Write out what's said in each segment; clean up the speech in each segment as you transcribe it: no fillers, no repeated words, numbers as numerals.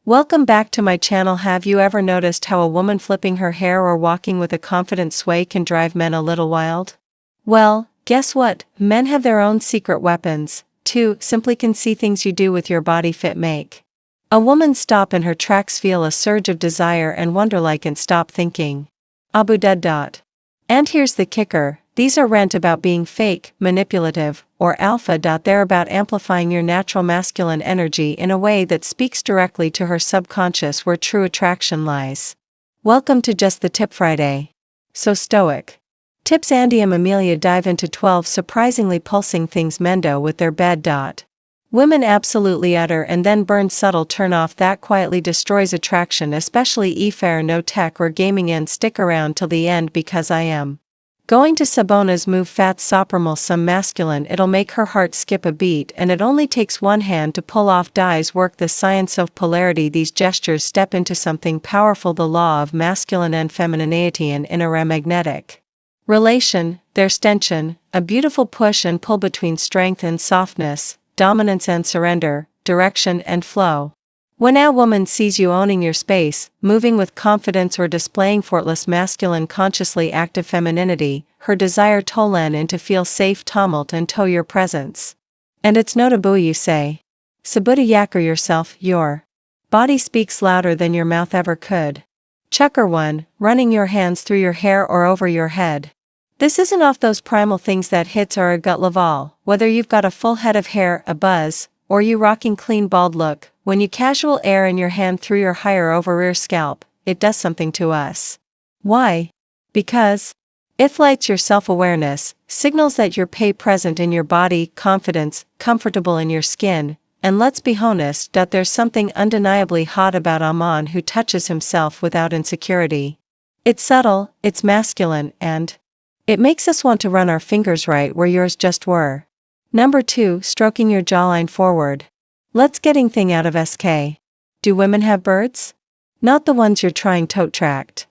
Welcome back to my channel. Have you ever noticed how a woman flipping her hair or walking with a confident sway can drive men a little wild? Well, guess what? Men have their own secret weapons, too. Simply can see things you do with your body fit make a woman stop in her tracks, feel a surge of desire and wonder like and stop thinking. Abu Dad. And here's the kicker, these aren't about being fake, manipulative, or alpha. They're about amplifying your natural masculine energy in a way that speaks directly to her subconscious, where true attraction lies. Welcome to Just the Tip Friday. So Stoic tips. Andy and Amelia dive into 12 surprisingly pulsing things men do with their bed. Women absolutely utter and then burn. Subtle turn off that quietly destroys attraction, especially if no tech or gaming. And stick around till the end because I am going to Sabona's move fat sopramal some masculine. It'll make her heart skip a beat, and it only takes one hand to pull off. Dies work the science of polarity. These gestures step into something powerful, the law of masculine and femininity in a magnetic relation. There's tension, a beautiful push and pull between strength and softness, dominance and surrender, direction and flow. When a woman sees you owning your space, moving with confidence, or displaying effortless masculine consciously active femininity, her desire tolan in to feel safe tumult and tow your presence. And it's no taboo, you say. Sabuta yakor yourself, your body speaks louder than your mouth ever could. Chucker 1, running your hands through your hair or over your head. This isn't off those primal things that hits are a gut level, whether you've got a full head of hair, a buzz, or you rocking clean bald look. When you casual air in your hand through your higher over rear scalp, it does something to us. Why? Because it lights your self-awareness, signals that you're present in your body, confidence, comfortable in your skin, and let's be honest, that there's something undeniably hot about a man who touches himself without insecurity. It's subtle, it's masculine, and it makes us want to run our fingers right where yours just were. Number 2, stroking your jawline forward. Let's getting thing out of SK. Do women have birds? Not the ones you're trying to attract.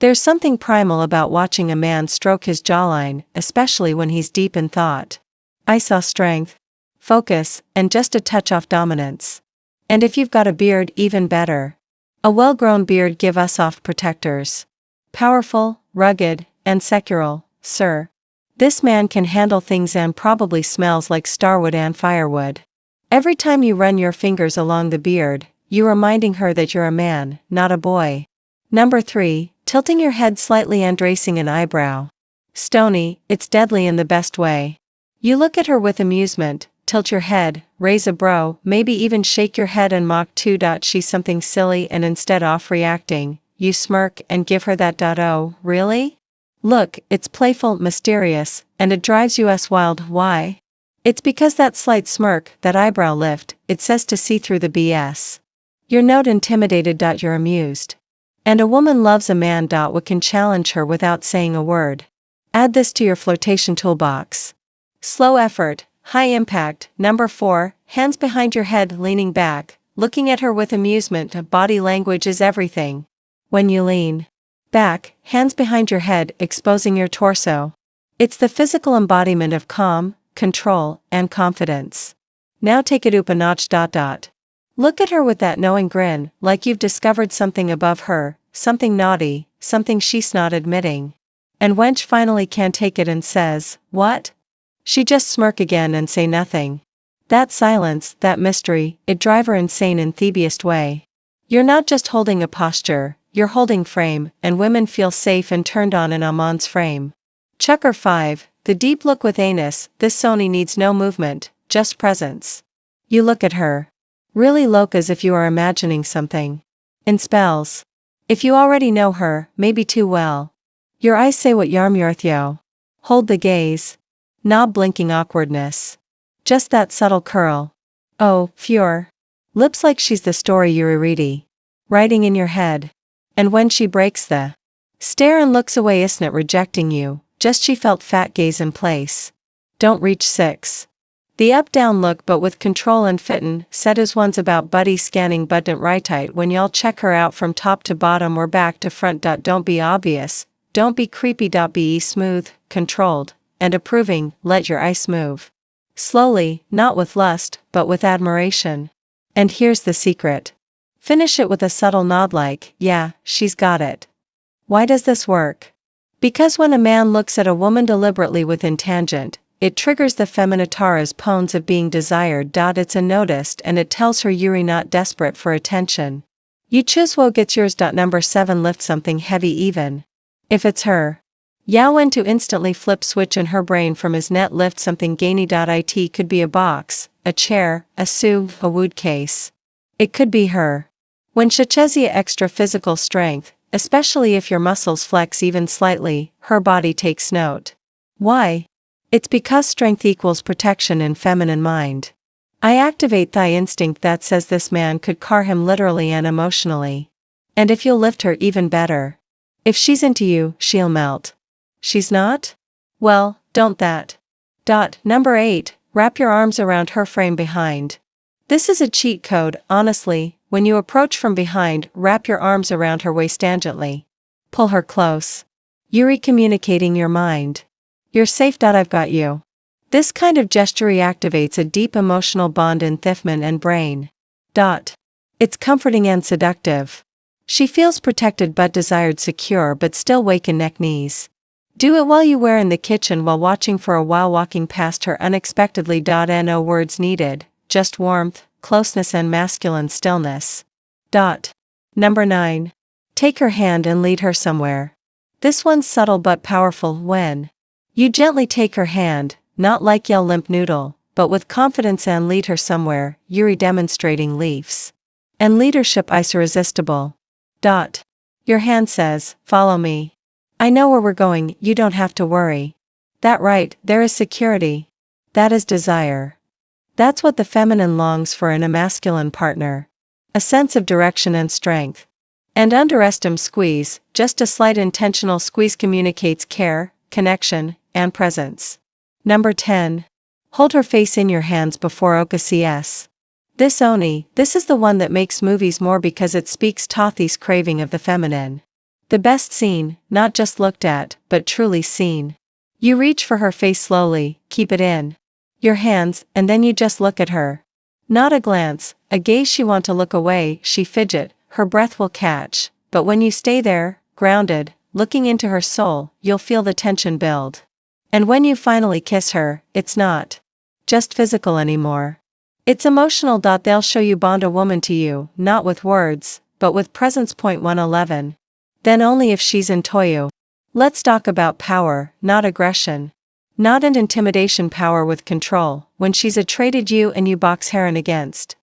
There's something primal about watching a man stroke his jawline, especially when he's deep in thought. I saw strength, focus, and just a touch off dominance. And if you've got a beard, even better. A well-grown beard give us off protectors. Powerful, rugged, and secural, sir. This man can handle things and probably smells like starwood and firewood. Every time you run your fingers along the beard, you're reminding her that you're a man, not a boy. Number 3, tilting your head slightly and raising an eyebrow. Stony, it's deadly in the best way. You look at her with amusement, tilt your head, raise a brow, maybe even shake your head and mock too. She's something silly, and instead of reacting, you smirk and give her that oh, really? Look, it's playful, mysterious, and it drives you wild. Why? It's because that slight smirk, that eyebrow lift, it says to see through the BS. You're not intimidated. You're amused. And a woman loves a man. What can challenge her without saying a word. Add this to your flirtation toolbox. Slow effort, high impact. Number 4, hands behind your head, leaning back, looking at her with amusement. Body language is everything. When you lean back, hands behind your head, exposing your torso. It's the physical embodiment of calm, control, and confidence. Now take it up a notch. Look at her with that knowing grin, like you've discovered something above her, something naughty, something she's not admitting. And wench finally can take it and says, what? She just smirk again and say nothing. That silence, that mystery, it drive her insane in the best way. You're not just holding a posture, you're holding frame, and women feel safe and turned on in a man's frame. Chucker 5, the deep look with anus. This Sony needs no movement, just presence. You look at her. Really look as if you are imagining something. In spells. If you already know her, maybe too well. Your eyes say what yarm yo. Hold the gaze. Knob blinking awkwardness. Just that subtle curl. Oh, fure. Lips like she's the story you're reading. Writing in your head. And when she breaks the stare and looks away, isn't rejecting you, just she felt fat gaze in place. Don't reach 6. The up-down look but with control and fittin', said as one's about buddy scanning but don't right tight when y'all check her out from top to bottom or back to front. Don't be obvious, don't be creepy. Be smooth, controlled, and approving. Let your ice move. Slowly, not with lust, but with admiration. And here's the secret. Finish it with a subtle nod like, yeah, she's got it. Why does this work? Because when a man looks at a woman deliberately with intent, it triggers the feminitara's pons of being desired. It's unnoticed and it tells her you're not desperate for attention. You choose what gets yours. Number 7. Lift something heavy even if it's her. Yao when to instantly flip switch in her brain from his net. Lift something gainy. It could be a box, a chair, a sou, a wood case. It could be her. When Shachezia extra physical strength, especially if your muscles flex even slightly, her body takes note. Why? It's because strength equals protection in feminine mind. I activate thy instinct that says this man could car him literally and emotionally. And if you'll lift her, even better. If she's into you, she'll melt. She's not? Well, don't that. Number 8. Wrap your arms around her frame behind. This is a cheat code, honestly. When you approach from behind, wrap your arms around her waist tangentially. Pull her close. You're communicating your mind. You're safe. I've got you. This kind of gesture reactivates a deep emotional bond in Thifman and brain. It's comforting and seductive. She feels protected but desired, secure but still wake in neck knees. Do it while you were in the kitchen while watching for a while, walking past her unexpectedly. No words needed, just warmth, closeness and masculine stillness. Number 9. Take her hand and lead her somewhere. This one's subtle but powerful. When you gently take her hand, not like yell limp noodle, but with confidence, and lead her somewhere, you're demonstrating leaves and leadership. Irresistible. Your hand says, follow me. I know where we're going, you don't have to worry. That right, there is security. That is desire. That's what the feminine longs for in a masculine partner. A sense of direction and strength. And underestimate squeeze, just a slight intentional squeeze communicates care, connection, and presence. Number 10. Hold her face in your hands before OKCS. This is the one that makes movies more because it speaks Tathi's craving of the feminine. The best seen, not just looked at, but truly seen. You reach for her face slowly, keep it in your hands, and then you just look at her. Not a glance, a gaze she want to look away, she fidget, her breath will catch, but when you stay there, grounded, looking into her soul, you'll feel the tension build. And when you finally kiss her, it's not just physical anymore. It's emotional. They'll show you bond a woman to you, not with words, but with presence. 111. Then only if she's into you. Let's talk about power, not aggression. Not an intimidation, power with control. When she's traded you and you box Heron against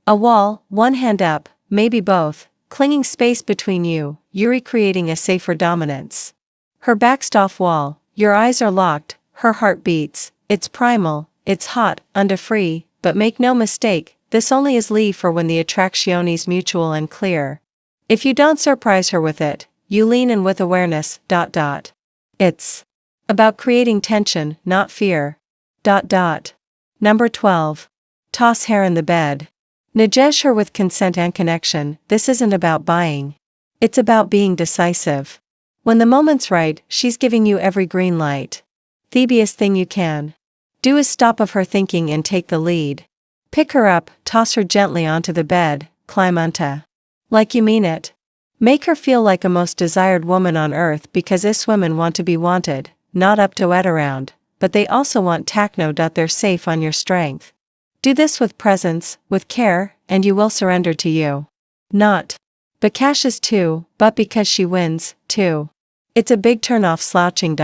a wall, one hand up, maybe both, clinging space between you, you're creating a safer dominance. Her back's off wall, your eyes are locked, her heart beats, it's primal, it's hot, free. But make no mistake, this only is Lee for when the attraction is mutual and clear. If you don't surprise her with it, you lean in with awareness. It's about creating tension, not fear. Number 12. Toss hair in the bed. Najesh her with consent and connection. This isn't about buying. It's about being decisive. When the moment's right, she's giving you every green light. The best thing you can do is stop of her thinking and take the lead. Pick her up, toss her gently onto the bed, climb onto. Like you mean it. Make her feel like a most desired woman on earth, because us women want to be wanted, not up to it around, but they also want techno. They're safe on your strength. Do this with presence, with care, and you will surrender to you. Not Bakash's too, but because she wins, too. It's a big turn off slouching.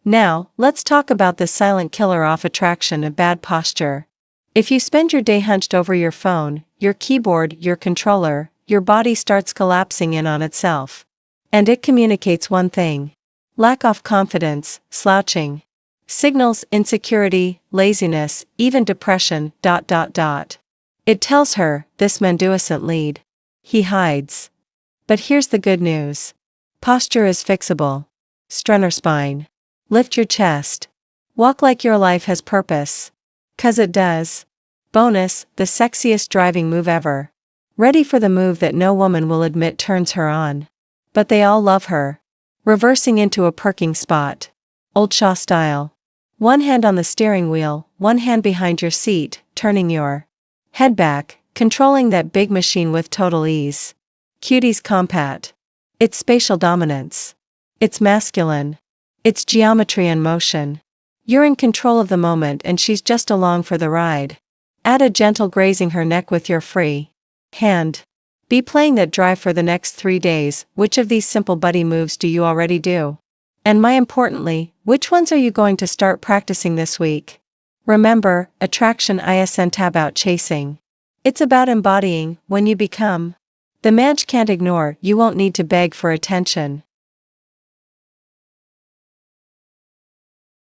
Now, let's talk about the silent killer off attraction of bad posture. If you spend your day hunched over your phone, your keyboard, your controller, your body starts collapsing in on itself. And it communicates one thing. Lack of confidence, slouching. Signals insecurity, laziness, even depression. It tells her, this man doesn't lead. He hides. But here's the good news. Posture is fixable. Strengthen her spine. Lift your chest. Walk like your life has purpose. 'Cause it does. Bonus, the sexiest driving move ever. Ready for the move that no woman will admit turns her on. But they all love her. Reversing into a perking spot. Old Shaw style. One hand on the steering wheel, one hand behind your seat, turning your head back, Controlling that big machine with total ease. Cutie's compat. It's spatial dominance. It's masculine. It's geometry and motion. You're in control of the moment and she's just along for the ride. Add a gentle grazing her neck with your free hand. Be playing that drive for the next 3 days. Which of these simple buddy moves do you already do? And more importantly, which ones are you going to start practicing this week? Remember, attraction isn't about chasing. It's about embodying. When you become the man you can't ignore, you won't need to beg for attention.